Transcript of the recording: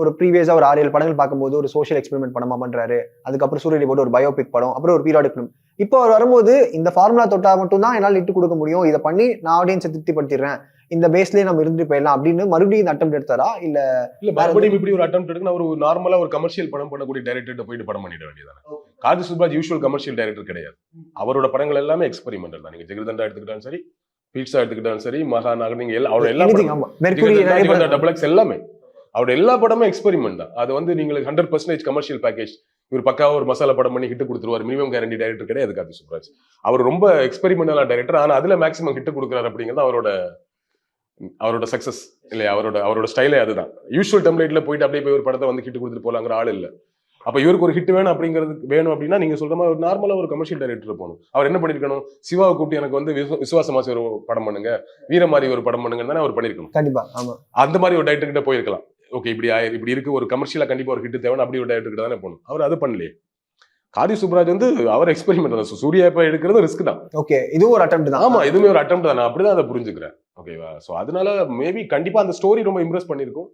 ஒரு ப்ரீவியஸா ஒரு 6-7 படங்கள் பார்க்கும்போது ஒரு சோஷியல் எக்ஸ்பெரிமெண்ட் படமா பண்றாரு. அதுக்கப்புறம் சூரியனை போட்டு ஒரு பயோபிக் படம், அப்புறம் ஒரு பீரியாடிக் ஃபிலிம். இப்போ அவர் வரும்போது இந்த ஃபார்முலா தொட்டா மட்டும் தான் என்னால ஹிட் குடுக்க முடியும். இத பண்ணி நான் ஆடியன்ஸ திருப்திப்படுத்திடுறேன். இந்த பேஸ்லயே நம்ம இருந்துட்டு போயிடலாம் அப்படின்னு மறுபடியும் இந்த அட்டெம்ப்ட் எடுத்தாரா? இல்ல மறுபடியும் இப்படி ஒரு அட்டெம்ப்ட் எடுக்கணும். அவர் நார்மலா ஒரு கமர்ஷியல் படம் பண்ணக்கூடிய டைரக்டர்கிட்ட போயிட்டு படம் பண்ணிட வேண்டியதானே. Karthik Subbaraj usual commercial director கிடையாது. அவரோட படங்கள் எல்லாமே எக்ஸ்பெரிமெண்டல் தான். நீங்க ஜெகதண்டா எடுத்துக்கிட்டாலும் சரி, பீட்சா எடுத்துக்கிட்டாலும் சரி, மகாநாகர், நீங்க அவரோட எல்லா படம் டபுள் எக்ஸ் எல்லாமே அவரோட எல்லா படமும் எக்ஸ்பெரிமெண்ட் தான். அது வந்து நீங்களுக்கு 100% கமர்ஷியல் பேக்கேஜ். இவர் பக்காவா ஒரு மசாலா படம் பண்ணி ஹிட் கொடுத்துருவார். மினிமம் கேரண்டி டைரக்டர் கிடையாது கார்த்தி சுப்ராஜ். அவர் ரொம்ப எக்ஸ்பெரிமெண்டலா டைரக்டர். ஆனா அதுல மேக்ஸிமம் ஹிட் கொடுக்குறாரு அப்படிங்கிறது அவரோட சக்சஸ் இல்லையா. அவரோட ஸ்டைலே அதுதான். யூஷுவல் டெம்ப்ளேட்ல போயிட்டு அப்படியே போய் ஒரு படத்தை வந்து ஹிட் கொடுத்துட்டு போலாங்கிற ஆள் இல்ல. அப்ப இவருக்கு ஒரு ஹிட் வேணும் அப்படின்னா நீங்க சொல்ற மாதிரி ஒரு நார்மலா ஒரு கமர்ஷியல் டைரக்டர் போகணும். அவர் என்ன பண்ணிருக்கணும்? சிவாவை கூப்பிட்டு எனக்கு வந்து விசுவாசமாசி ஒரு படம் பண்ணுங்க, வீரமாரி ஒரு படம் பண்ணுங்க தானே அவர் பண்ணிருக்கணும். கண்டிப்பா. ஆமா. அந்த மாதிரி ஒரு டைரக்டர் கிட்ட போயிருக்கலாம். ஓகே, இப்படி இருக்கு, ஒரு கமர்ஷியலா கண்டிப்பா ஒரு ஹிட் தேவை, அப்படி ஒரு டைரக்டர் கிட்ட தானே போகணும். அவர் அது பண்ணலையே. கார்த்தி சுப்ராஜ் வந்து அவர் எக்ஸ்பெரிமெண்ட் தான். சூர்யா இப்ப எடுக்கிறது ரிஸ்க் தான். ஓகே, இதுவும் ஒரு அட்டெம்ப்ட் தான். ஆமா, இதுவுமே ஒரு அட்டெம்ப்ட் தான். நான் அப்படிதான் அதை புரிஞ்சுக்கிறேன். ஓகேவா? சோ அதனால மேபி கண்டிப்பா அந்த ஸ்டோரி ரொம்ப இம்ப்ரெஸ் பண்ணிருக்கும்.